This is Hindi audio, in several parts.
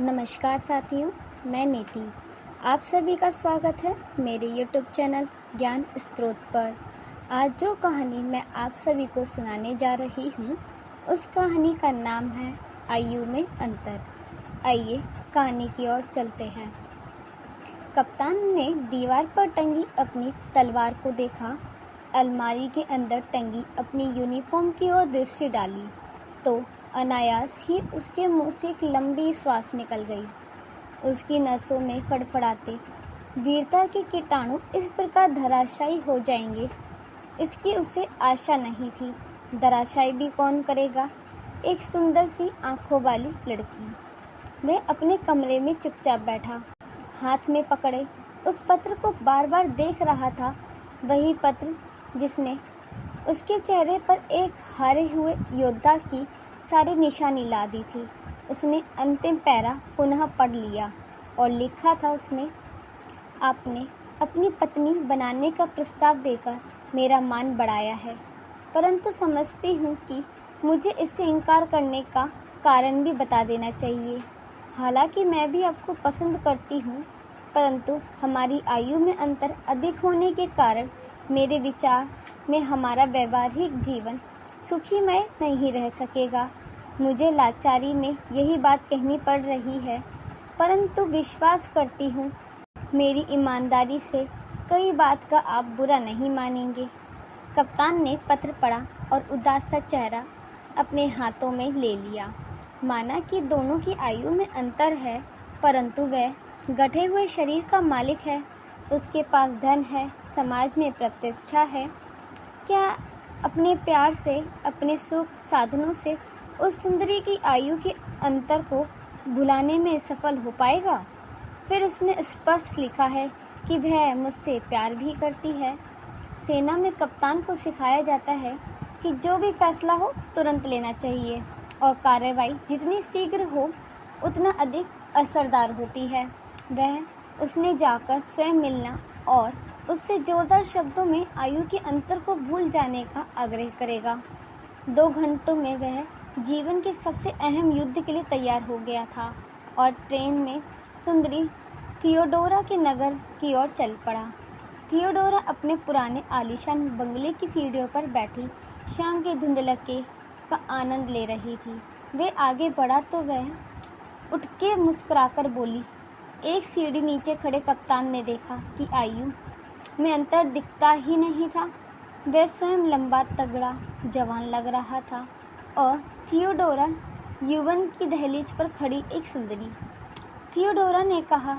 नमस्कार साथियों, मैं नीति। आप सभी का स्वागत है मेरे यूट्यूब चैनल ज्ञान स्रोत पर। आज जो कहानी मैं आप सभी को सुनाने जा रही हूँ, उस कहानी का नाम है आयु में अंतर। आइए कहानी की ओर चलते हैं। कप्तान ने दीवार पर टंगी अपनी तलवार को देखा। अलमारी के अंदर टंगी अपनी यूनिफॉर्म की ओर दृष्टि डाली तो अनायास ही उसके मुंह से एक लंबी श्वास निकल गई। उसकी नसों में फड़फड़ाते वीरता के कीटाणु इस प्रकार धराशायी हो जाएंगे, इसकी उसे आशा नहीं थी। धराशायी भी कौन करेगा? एक सुंदर सी आंखों वाली लड़की। वह अपने कमरे में चुपचाप बैठा, हाथ में पकड़े उस पत्र को बार बार देख रहा था। वही पत्र जिसने उसके चेहरे पर एक हारे हुए योद्धा की सारी निशानी ला दी थी। उसने अंतिम पैरा पुनः पढ़ लिया और लिखा था उसमें, आपने अपनी पत्नी बनाने का प्रस्ताव देकर मेरा मान बढ़ाया है, परंतु समझती हूँ कि मुझे इससे इनकार करने का कारण भी बता देना चाहिए। हालांकि मैं भी आपको पसंद करती हूँ, परंतु हमारी आयु में अंतर अधिक होने के कारण मेरे विचार में हमारा वैवाहिक जीवन सुखीमय नहीं रह सकेगा। मुझे लाचारी में यही बात कहनी पड़ रही है, परंतु विश्वास करती हूँ मेरी ईमानदारी से कई बात का आप बुरा नहीं मानेंगे। कप्तान ने पत्र पढ़ा और उदास सा चेहरा अपने हाथों में ले लिया। माना कि दोनों की आयु में अंतर है, परंतु वह गठे हुए शरीर का मालिक है। उसके पास धन है, समाज में प्रतिष्ठा है। क्या अपने प्यार से, अपने सुख साधनों से उस सुंदरी की आयु के अंतर को भुलाने में सफल हो पाएगा? फिर उसने स्पष्ट लिखा है कि वह मुझसे प्यार भी करती है। सेना में कप्तान को सिखाया जाता है कि जो भी फैसला हो तुरंत लेना चाहिए और कार्रवाई जितनी शीघ्र हो उतना अधिक असरदार होती है। वह उसने जाकर स्वयं मिलना और उससे जोरदार शब्दों में आयु के अंतर को भूल जाने का आग्रह करेगा। 2 घंटों में वह जीवन के सबसे अहम युद्ध के लिए तैयार हो गया था और ट्रेन में सुंदरी थियोडोरा के नगर की ओर चल पड़ा। थियोडोरा अपने पुराने आलीशान बंगले की सीढ़ियों पर बैठी शाम के धुंधलके का आनंद ले रही थी। वे आगे बढ़ा तो वह उठ के मुस्कुराकर बोली। एक सीढ़ी नीचे खड़े कप्तान ने देखा कि आयु में अंतर दिखता ही नहीं था। वह स्वयं लंबा तगड़ा जवान लग रहा था और थियोडोरा यौवन की दहलीज पर खड़ी एक सुंदरी। थियोडोरा ने कहा,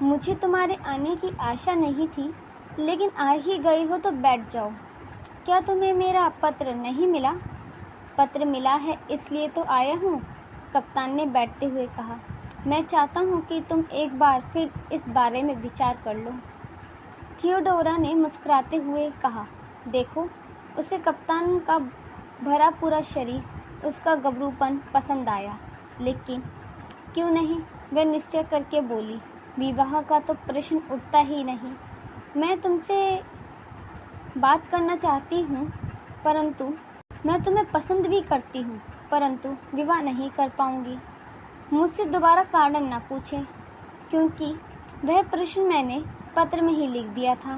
मुझे तुम्हारे आने की आशा नहीं थी, लेकिन आ ही गए हो तो बैठ जाओ। क्या तुम्हें मेरा पत्र नहीं मिला? पत्र मिला है, इसलिए तो आया हूँ, कप्तान ने बैठते हुए कहा। मैं चाहता हूँ कि तुम एक बार फिर इस बारे में विचार कर लो। थियोडोरा ने मुस्कुराते हुए कहा। देखो, उसे कप्तान का भरा पूरा शरीर, उसका गबरूपन पसंद आया। लेकिन क्यों नहीं, वह निश्चय करके बोली, विवाह का तो प्रश्न उठता ही नहीं। मैं तुमसे बात करना चाहती हूँ, परंतु मैं तुम्हें पसंद भी करती हूँ, परंतु विवाह नहीं कर पाऊँगी। मुझसे दोबारा कारण ना पूछें, क्योंकि वह प्रश्न मैंने पत्र में ही लिख दिया था।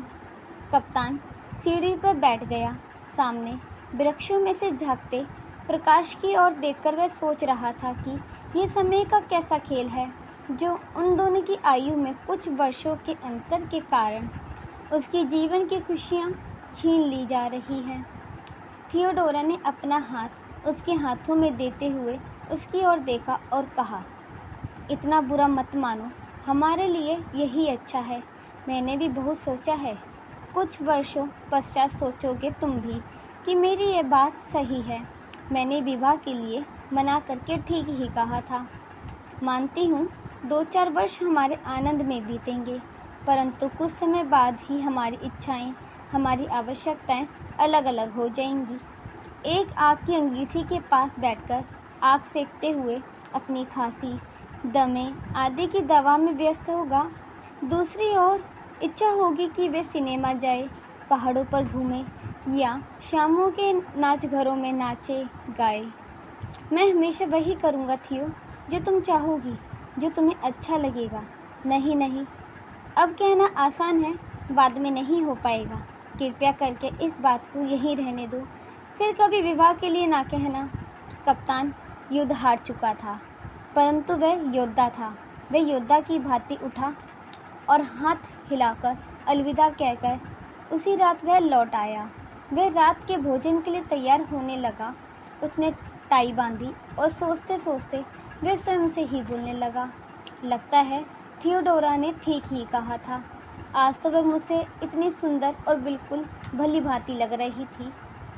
कप्तान सीढ़ी पर बैठ गया। सामने वृक्षों में से झांकते प्रकाश की ओर देखकर वह सोच रहा था कि यह समय का कैसा खेल है जो उन दोनों की आयु में कुछ वर्षों के अंतर के कारण उसकी जीवन की खुशियाँ छीन ली जा रही हैं। थियोडोरा ने अपना हाथ उसके हाथों में देते हुए उसकी ओर देखा और कहा, इतना बुरा मत मानो, हमारे लिए यही अच्छा है। मैंने भी बहुत सोचा है। कुछ वर्षों पश्चात सोचोगे तुम भी कि मेरी ये बात सही है। मैंने विवाह के लिए मना करके ठीक ही कहा था। मानती हूँ 2-4 वर्ष हमारे आनंद में बीतेंगे, परंतु कुछ समय बाद ही हमारी इच्छाएं, हमारी आवश्यकताएं अलग अलग हो जाएंगी। एक आग की अंगीठी के पास बैठकर आग सेकते हुए अपनी खांसी, दमे आदि की दवा में व्यस्त होगा। दूसरी ओर इच्छा होगी कि वे सिनेमा जाए, पहाड़ों पर घूमे या शामों के नाच घरों में नाचे गाए। मैं हमेशा वही करूँगा थियो जो तुम चाहोगी। जो तुम्हें अच्छा लगेगा। नहीं नहीं, अब कहना आसान है, बाद में नहीं हो पाएगा। कृपया करके इस बात को यहीं रहने दो, फिर कभी विवाह के लिए ना कहना। कप्तान युद्ध हार चुका था, परंतु वह योद्धा था। वह योद्धा की भांति उठा और हाथ हिलाकर अलविदा कहकर उसी रात वह लौट आया। वह रात के भोजन के लिए तैयार होने लगा। उसने टाई बांधी और सोचते सोचते वह स्वयं से ही बोलने लगा, लगता है थियोडोरा ने ठीक ही कहा था। आज तो वह मुझसे इतनी सुंदर और बिल्कुल भली भांति लग रही थी,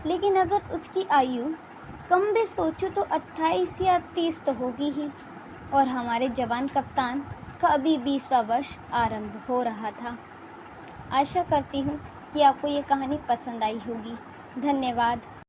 लेकिन अगर उसकी आयु कम भी सोचूं तो 28 या 30 तो होगी ही, और हमारे जवान कप्तान का अभी 20वां वर्ष आरंभ हो रहा था। आशा करती हूँ कि आपको ये कहानी पसंद आई होगी। धन्यवाद।